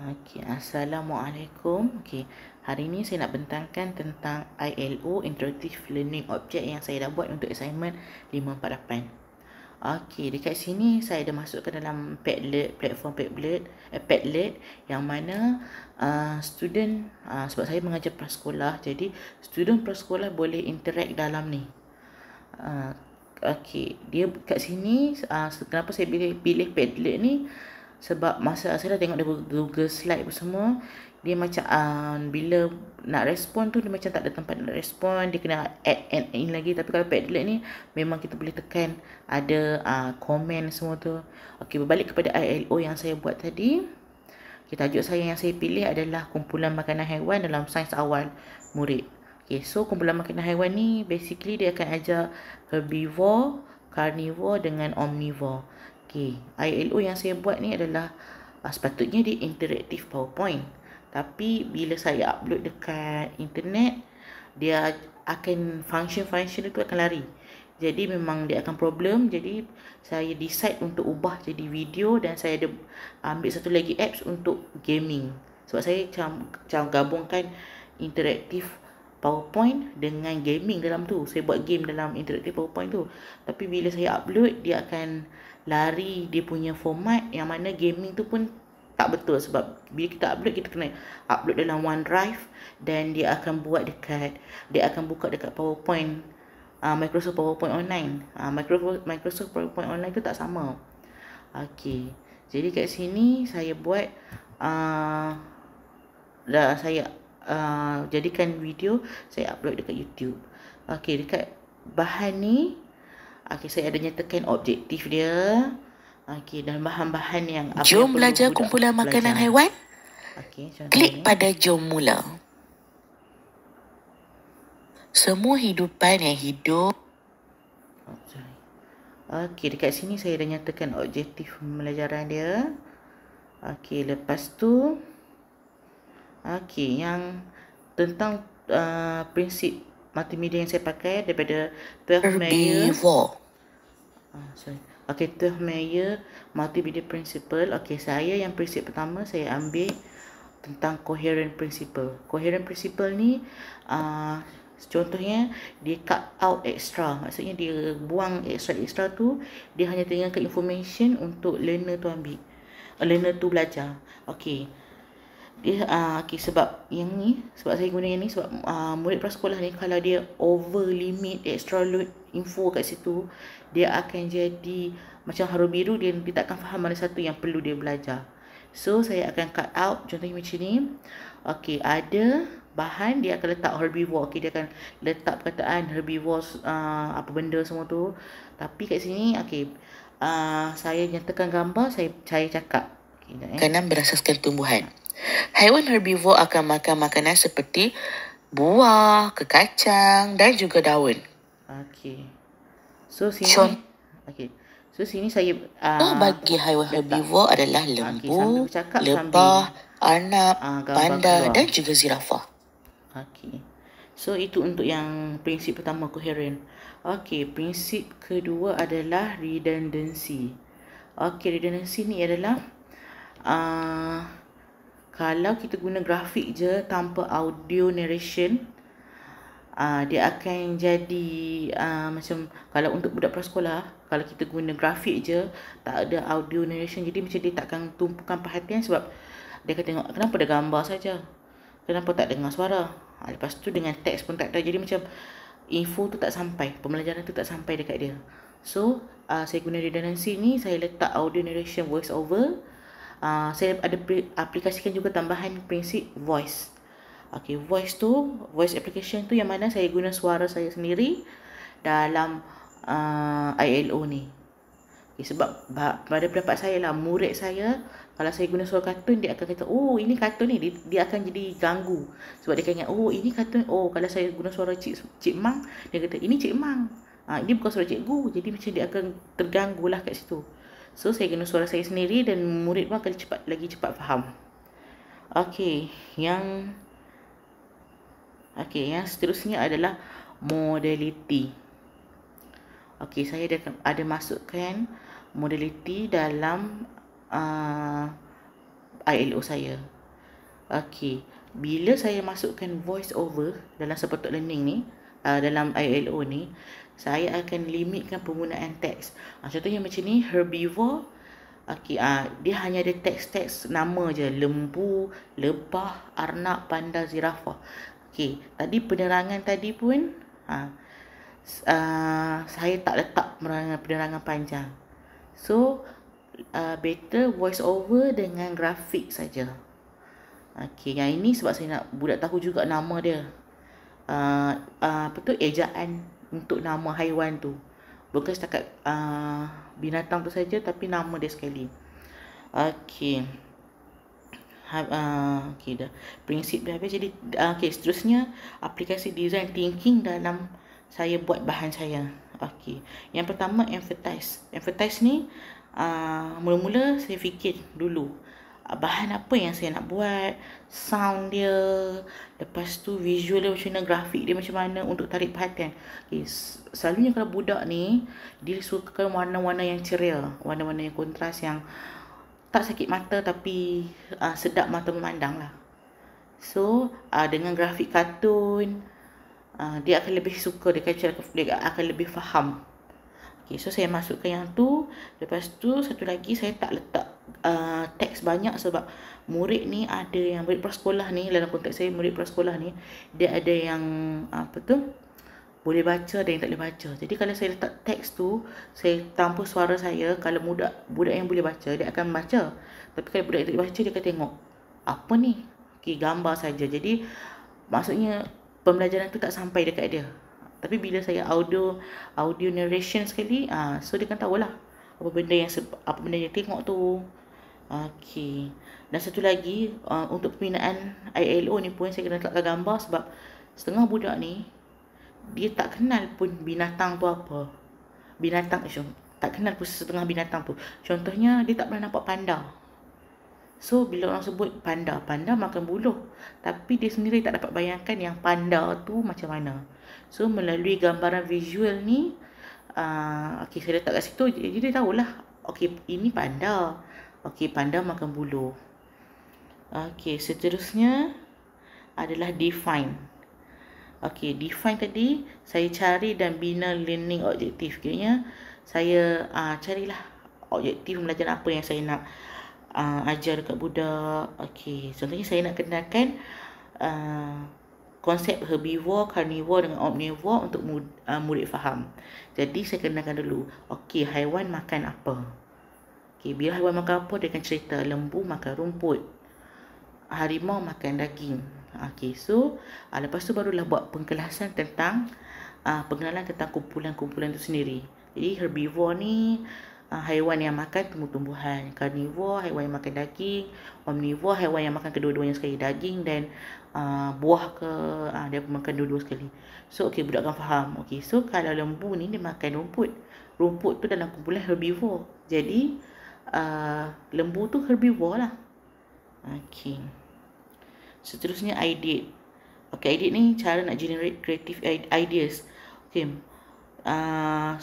Okey, Assalamualaikum. Okey, hari ini saya nak bentangkan tentang ILO, Interactive Learning Object yang saya dah buat untuk assignment 548. Okey, dekat sini saya dah masukkan dalam Padlet, platform Padlet yang mana student, sebab saya mengajar prasekolah, jadi student prasekolah boleh interact dalam ni. Okey, dia kat sini kenapa saya pilih Padlet ni? Sebab masa saya dah tengok dia Google slide semua, dia macam bila nak respon tu dia macam tak ada tempat nak respon, dia kena add and in lagi. Tapi kalau Padlet ni memang kita boleh tekan ada komen semua tu. Okey, berbalik kepada ILO yang saya buat tadi. Tajuk saya yang saya pilih adalah kumpulan makanan haiwan dalam sains awal murid. Okay, so kumpulan makanan haiwan ni basically dia akan ajar herbivore, carnivore dengan omnivore. Okay, ILO yang saya buat ni adalah sepatutnya dia interaktif PowerPoint. Tapi bila saya upload dekat internet, dia akan function itu akan lari. Jadi memang dia akan problem. Jadi saya decide untuk ubah jadi video dan saya ada ambil satu lagi apps untuk gaming. Sebab saya macam gabungkan interaktif PowerPoint dengan gaming dalam tu. Saya buat game dalam interaktif PowerPoint tu. Tapi bila saya upload, dia akan lari dia punya format yang mana gaming tu pun tak betul. Sebab bila kita upload, kita kena upload dalam OneDrive dan dia akan buka dekat PowerPoint, Microsoft PowerPoint Online. Microsoft PowerPoint Online tu tak sama. Okey, jadi kat sini saya buat saya jadikan video, saya upload dekat YouTube. Okey, dekat bahan ni, okey, saya ada nyatakan objektif dia. Okey, dan bahan-bahan yang jom belajar kumpulan makanan haiwan. Okey, klik pada jom mula. Semua hidupan yang hidup. Okey, dekat sini saya dah nyatakan objektif pembelajaran dia. Okey, lepas tu okey, yang tentang prinsip multimedia yang saya pakai daripada Meyer. Okey, Meyer multimedia principle. Okey, saya yang prinsip pertama saya ambil tentang coherent principle. Coherent principle ni contohnya dia cut out extra. Maksudnya dia buang extra tu, dia hanya tinggalkan information untuk learner tu ambil. Learner tu belajar. Okey. Dia sebab yang ni, sebab saya guna yang ni sebab murid prasekolah ni kalau dia over limit extra load info kat situ, dia akan jadi macam haru biru, dia tak akan faham mana satu yang perlu dia belajar. So saya akan cut out contohnya macam ni. Okey, ada bahan dia akan letak herbivore. Okey, dia akan letak perkataan herbivores, apa benda semua tu. Tapi kat sini okey, saya nyatakan gambar, saya cakap. Makanan berasaskan tumbuhan. Haiwan herbivore akan makan makanan seperti buah, kekacang dan juga daun. Okey. So sini sini saya bagi haiwan herbivore adalah lembu, lebah, arnab, panda dan juga zirafah. Okey. So itu untuk yang prinsip pertama, coherent. Okey, prinsip kedua adalah redundancy. Okey, redundancy ni adalah kalau kita guna grafik je tanpa audio narration, dia akan jadi macam kalau untuk budak prasekolah, kalau kita guna grafik je tak ada audio narration, jadi macam dia takkan tumpukan perhatian sebab dia akan tengok kenapa ada gambar saja, kenapa tak dengar suara. Lepas tu dengan teks pun tak ada, jadi macam info tu tak sampai, pembelajaran tu tak sampai dekat dia. So saya guna redundancy ni, saya letak audio narration, voice over. Saya ada aplikasikan juga tambahan prinsip voice. Okey, voice application tu yang mana saya guna suara saya sendiri dalam ILO ni. Okay, sebab pada pendapat saya lah, murid saya kalau saya guna suara kartun, dia akan kata, oh ini kartun ni, dia akan jadi ganggu. Sebab dia akan ingat, oh ini kartun. Oh, kalau saya guna suara Cik Mang, dia kata ini Cik Mang, ini bukan suara cikgu. Jadi macam dia akan terganggu lah kat situ. So saya guna suara saya sendiri dan murid pun akan lagi cepat faham. Okey, yang seterusnya adalah modality. Okey, saya ada masukkan modality dalam ILO saya. Okey, bila saya masukkan voice over dalam Sepetuk Learning ni, dalam ILO ni, saya akan limitkan penggunaan teks. Contohnya macam ni, herbivore. Okey, dia hanya ada teks-teks nama je, lembu, lebah, arnab, panda, zirafah. Okey, tadi penerangan tadi pun saya tak letak penerangan panjang. So better voice over dengan grafik saja. Okey, yang ini sebab saya nak budak tahu juga nama dia. Apa tu, ejaan untuk nama haiwan tu. Bukan setakat binatang tu saja, tapi nama dia sekali. Okey. Okey dah. Prinsip dah habis. Jadi okey, seterusnya aplikasi design thinking dalam saya buat bahan saya. Okey. Yang pertama, empathize. Empathize ni mula-mula saya fikir dulu bahan apa yang saya nak buat, sound dia, lepas tu visual dia macam mana, grafik dia macam mana untuk tarik perhatian. Okay, selalunya kalau budak ni dia suka warna-warna yang ceria, warna-warna yang kontras, yang tak sakit mata tapi sedap mata memandang lah. So dengan grafik kartun, dia akan lebih suka, dia akan lebih faham. Okay, so saya masukkan yang tu. Lepas tu satu lagi, saya tak letak teks banyak sebab murid ni ada yang murid prasekolah ni, dalam konteks saya murid prasekolah ni, dia ada yang apa tu, boleh baca, ada yang tak boleh baca. Jadi kalau saya letak teks tu, saya tanpa suara saya, kalau budak yang boleh baca, dia akan baca. Tapi kalau budak yang tak boleh baca, dia akan tengok apa ni, okay, gambar saja. Jadi maksudnya pembelajaran tu tak sampai dekat dia. Tapi bila saya audio narration sekali, so dia kan tahulah apa benda yang tengok tu. Okey. Dan satu lagi, untuk pembinaan ILO ni pun saya kena letakkan gambar sebab setengah budak ni dia tak kenal pun binatang tu apa. Tak kenal pun setengah binatang tu. Contohnya, dia tak pernah nampak panda. So bila orang sebut panda makan buluh, tapi dia sendiri tak dapat bayangkan yang panda tu macam mana. So melalui gambaran visual ni, okey, saya letak kat situ, jadi dia tahulah, okey, ini panda. Okey, panda makan buluh. Okey, seterusnya adalah define. Okey, define tadi saya cari dan bina learning objektif. Kiranya saya carilah objektif belajar apa yang saya nak ajar dekat budak. Okey, contohnya saya nak kenalkan konsep herbivore, carnivore dengan omnivore untuk murid faham. Jadi saya kenalkan dulu. Okey, haiwan makan apa? Okey, bila haiwan makan apa, dia akan cerita. Lembu makan rumput, harimau makan daging. Okey, so lepas tu barulah buat pengkelasan tentang pengenalan tentang kumpulan-kumpulan itu sendiri. Jadi herbivore ni haiwan yang makan tumbuh-tumbuhan, carnivore haiwan yang makan daging, omnivore haiwan yang makan kedua-duanya sekali, daging dan buah ke, dia makan dua-dua sekali. So okey, budak akan faham. Okey, so kalau lembu ni dia makan rumput tu dalam kumpulan herbivore, jadi lembu tu herbivore lah. Okey, seterusnya ideate. Okey, ideate ni cara nak generate creative ideas. Okey,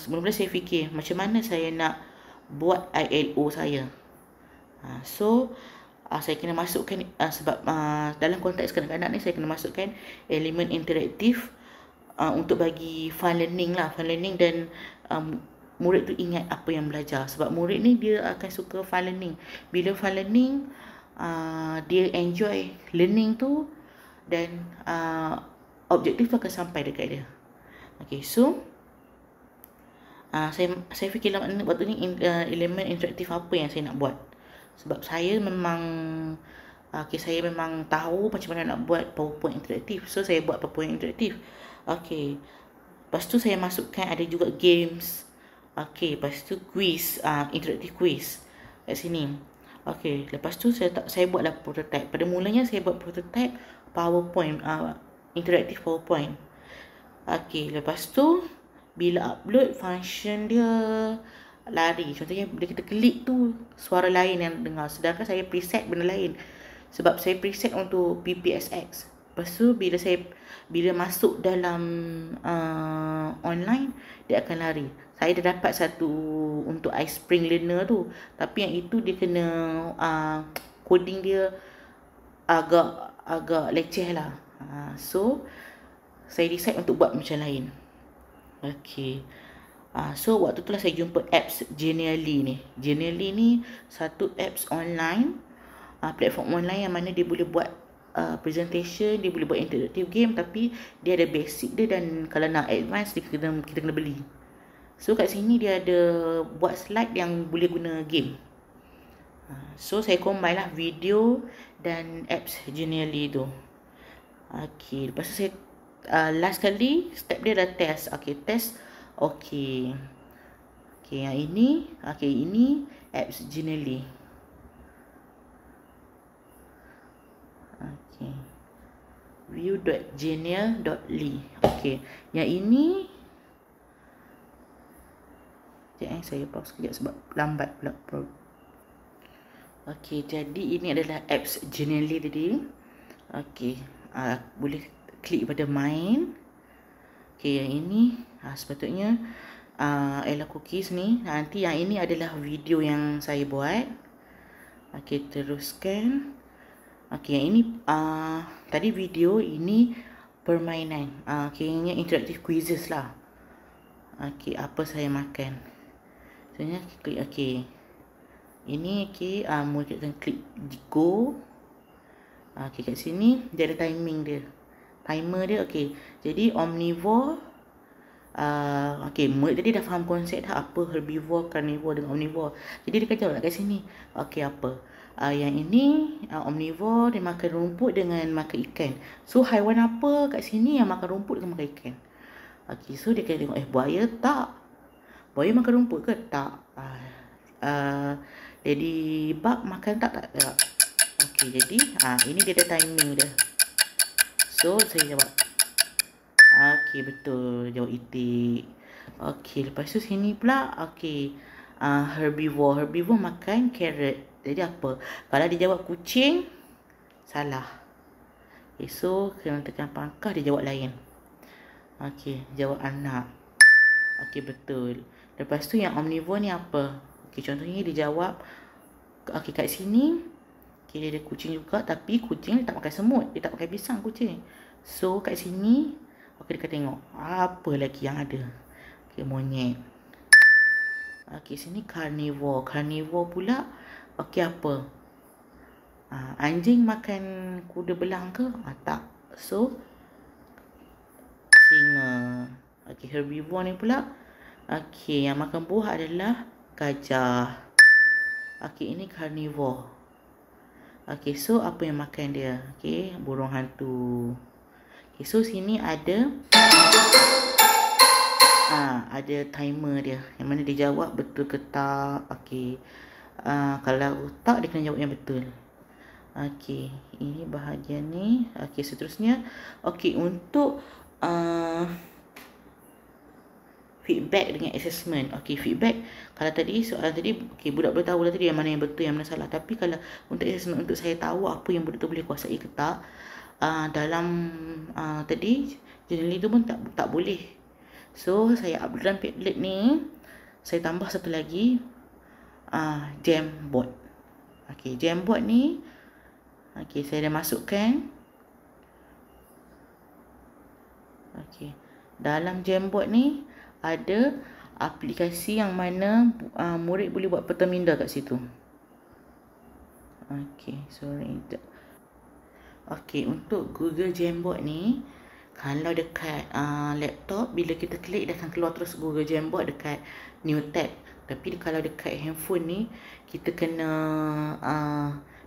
sebelum saya fikir macam mana saya nak buat ILO saya. So saya kena masukkan sebab dalam konteks kanak-kanak ni saya kena masukkan elemen interaktif untuk bagi fun learning lah, fun learning, dan murid tu ingat apa yang belajar. Sebab murid ni dia akan suka fun learning. Bila fun learning, dia enjoy learning tu, dan objektif tu akan sampai dekat dia. Okay, so saya fikir waktu ni elemen interaktif apa yang saya nak buat. Sebab saya memang saya memang tahu macam mana nak buat PowerPoint interaktif. So saya buat PowerPoint interaktif. Okey, lepas tu saya masukkan ada juga games. Okey, lepas tu quiz, interaktif quiz kat sini. Okey, lepas tu saya buatlah prototype. Pada mulanya saya buat prototype PowerPoint, interaktif PowerPoint. Okey, lepas tu bila upload, function dia lari. Contohnya bila kita klik tu, suara lain yang dengar, sedangkan saya preset benda lain. Sebab saya preset untuk PPSX. Lepas tu bila masuk dalam online, dia akan lari. Saya dah dapat satu untuk iSpring Learner tu, tapi yang itu dia kena coding dia agak leceh lah. So saya decide untuk buat macam lain. Okay. So waktu tu lah saya jumpa apps Genially ni. Genially ni satu apps online, platform online yang mana dia boleh buat presentation, dia boleh buat interactive game, tapi dia ada basic dia, dan kalau nak advance kita kena beli. So kat sini dia ada buat slide yang boleh guna game. So saya combine lah video dan apps Genially tu. Okay, lepas tu saya last kali step dia dah test. Okay, test. Okay, yang ini, ini apps Genially. Okay, view.genial.ly. Okay, yang ini saya pause sekejap sebab lambat pula. Okay, jadi ini adalah apps Genially tadi. Okay, boleh klik pada main. Okay, yang ini sepatutnya Ella Cookies ni. Nanti yang ini adalah video yang saya buat. Okay, teruskan. Okay, yang ini tadi video, ini permainan. Okay, ini interactive quizzes lah. Okay, apa saya makan. Sebenarnya klik okay. Ini okay, mula kita klik go. Okay, kat sini dia ada timing dia. Timer dia, okay. Jadi omnivore, okay, murid tadi dah faham konsep dah apa herbivore, carnivore dengan omnivore. Jadi dia kata kat sini, okay, apa? Yang ini omnivore, dia makan rumput dengan makan ikan. So haiwan apa kat sini yang makan rumput dengan makan ikan? Okay, so dia kena tengok, buaya tak? Buaya makan rumput ke? Tak. Ladybug makan tak? Tak. Okay, jadi ini dia ada timing dia. So saya jawab. Okay, betul. Jawab itik. Okay, lepas tu sini pula. Okay, herbivore. Herbivore makan carrot. Jadi apa? Kalau dia jawab kucing, salah. Okay, so kena tekan pangkah, dia jawab lain. Okay, jawab anak. Okay, betul. Lepas tu yang omnivore ni apa? Okay, contohnya dia jawab. Okay, kat sini okay, dia ada kucing juga, tapi kucing dia tak makan semut, dia tak makan pisang kucing. So kat sini okay, dia tengok apa lagi yang ada. Okay, monyet. Okay, sini carnivore. Carnivore pula okay, apa? Anjing makan kuda belang ke? Tak. So singa. Okay, herbivore ni pula okay, yang makan buah adalah gajah. Okay, ini carnivore. Okay, so apa yang makan dia? Okay, burung hantu. Okay, so sini ada ada timer dia, yang mana dia jawab betul ke tak. Okay, kalau tak, dia kena jawab yang betul. Okay, ini bahagian ni. Okay, seterusnya okay, untuk feedback dengan assessment. Okay, feedback, kalau tadi soalan tadi okay, budak boleh tahu lah tadi yang mana yang betul, yang mana salah. Tapi kalau untuk assessment, untuk saya tahu apa yang budak tu boleh kuasai ke tak, dalam tadi Genially tu pun tak boleh. So saya upload dalam Padlet ni, saya tambah satu lagi Jamboard. Okay, Jamboard ni okay, saya dah masukkan. Okay, dalam Jamboard ni ada aplikasi yang mana murid boleh buat peta minda kat situ. Okay, sorry. Okay, untuk Google Jamboard ni, kalau dekat laptop, bila kita klik dia akan keluar terus Google Jamboard dekat new tab. Tapi kalau dekat handphone ni, kita kena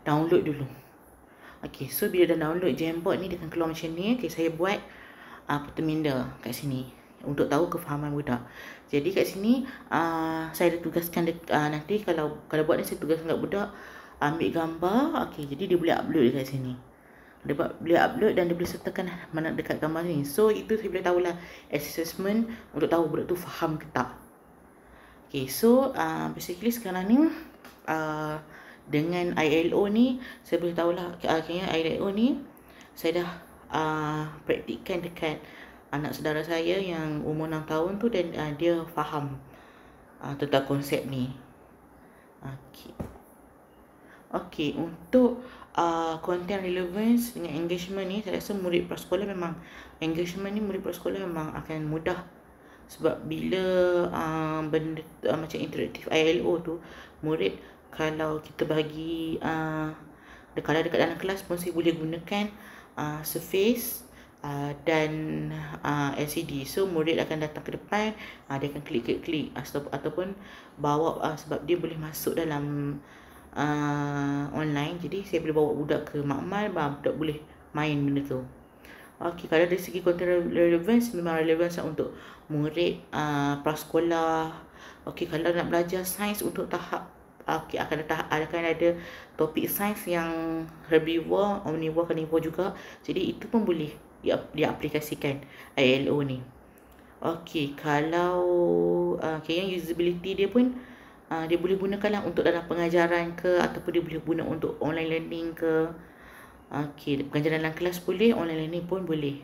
download dulu. Okay, so bila dah download Jamboard ni, dia akan keluar macam ni. Okay, saya buat peta minda kat sini untuk tahu kefahaman budak. Jadi kat sini saya ada tugaskan nanti kalau buat ni, saya tugaskan kat budak ambil gambar. Okay, jadi dia boleh upload dekat sini. Dia boleh upload dan dia boleh sertakan mana dekat gambar ni. So itu saya boleh tahulah assessment untuk tahu budak tu faham ke tak. Okay, so basically sekarang ni dengan ILO ni saya boleh tahulah akhirnya ILO ni saya dah praktikkan dekat anak saudara saya yang umur 6 tahun tu, dan dia faham tentang konsep ni. Okay, untuk content relevance dengan engagement ni, saya rasa murid prasekolah memang engagement ni, murid prasekolah memang akan mudah. Sebab bila benda macam interaktif ILO tu, murid kalau kita bagi kalau dekat dalam kelas pun saya boleh gunakan Surface dan LCD. So murid akan datang ke depan, dia akan klik ataupun bawa, sebab dia boleh masuk dalam online. Jadi saya boleh bawa budak ke makmal, budak boleh main benda tu. Okey, kalau dari segi content relevance, memang relevance untuk murid prasekolah. Okey, kalau nak belajar sains untuk tahap akan ada topik sains yang herbivore, omnivore, carnivore juga. Jadi itu pun boleh diaplikasikan ILO ni. Okey, kalau yang usability dia pun dia boleh gunakan lah untuk dalam pengajaran ke, ataupun dia boleh guna untuk online learning ke. Okey, pengajaran dalam kelas boleh, online learning pun boleh.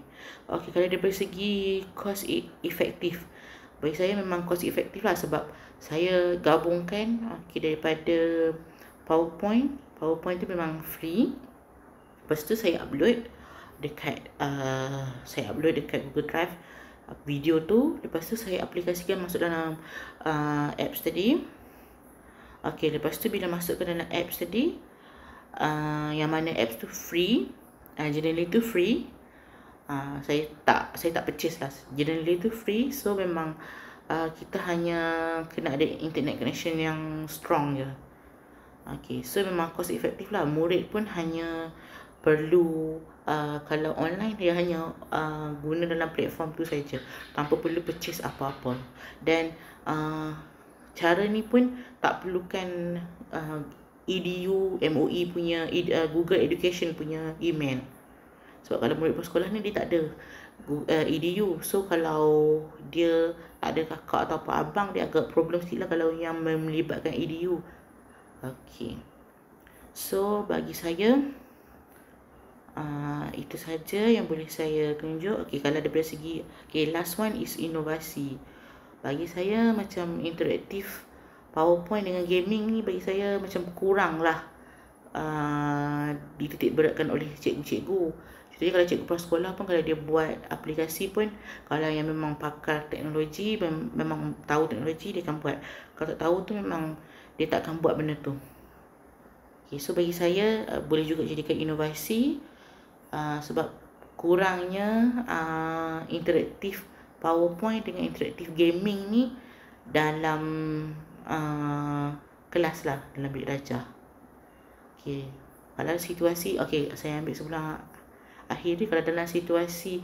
Okey, kalau dari segi cost efektif, bagi saya memang cost efektif lah, sebab saya gabungkan daripada PowerPoint tu memang free. Lepas tu saya upload dekat Google Drive video tu. Lepas tu saya aplikasikan masuk dalam apps tadi. Okey, lepas tu bila masuk ke dalam apps tadi, yang mana apps tu free, generally tu free. Saya tak purchase lah, generally tu free. So memang kita hanya kena ada internet connection yang strong je. Okay, so memang cost efektif lah. Murid pun hanya perlu kalau online dia hanya guna dalam platform tu saja, tanpa perlu purchase apa-apa. Dan cara ni pun tak perlukan EDU, MOE punya Google Education punya email. Sebab kalau murid prasekolah ni dia tak ada EDU. So kalau dia tak ada kakak atau apa abang, dia agak problem sikit lah kalau yang melibatkan EDU. Okay, so bagi saya itu saja yang boleh saya tunjuk. Okay, kalau daripada segi last one is inovasi. Bagi saya macam interaktif PowerPoint dengan gaming ni, bagi saya macam kurang lah dititik beratkan oleh cikgu-cikgu. Jadi kalau cikgu prasekolah pun, kalau dia buat aplikasi pun, kalau yang memang pakar teknologi, memang tahu teknologi, dia akan buat. Kalau tak tahu tu, memang dia tak akan buat benda tu. Okay, so bagi saya boleh juga jadikan inovasi, sebab kurangnya interaktif PowerPoint dengan interaktif gaming ni dalam kelas lah, dalam bilik darjah. Okay, kalau situasi, saya ambil sebelah akhir ni. Kalau dalam situasi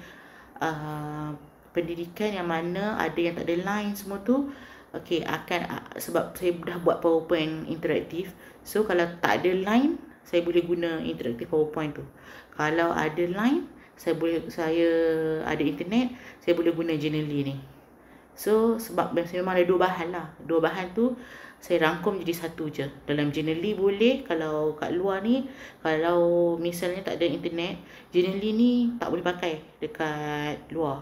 pendidikan yang mana ada yang tak ada line semua tu, sebab saya dah buat PowerPoint interaktif. So kalau tak ada line, saya boleh guna interaktif PowerPoint tu. Kalau ada line, saya ada internet, saya boleh guna Genially ni. So sebab memang ada dua bahan lah. Dua bahan tu saya rangkum jadi satu je. Dalam Genially boleh, kalau kat luar ni, kalau misalnya tak ada internet, Genially ni tak boleh pakai dekat luar,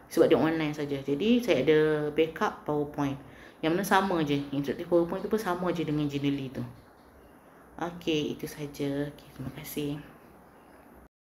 sebab dia online saja. Jadi saya ada backup PowerPoint, yang mana sama je, interaktif PowerPoint tu pun sama je dengan Genially tu. Okey, itu saja. Terima kasih.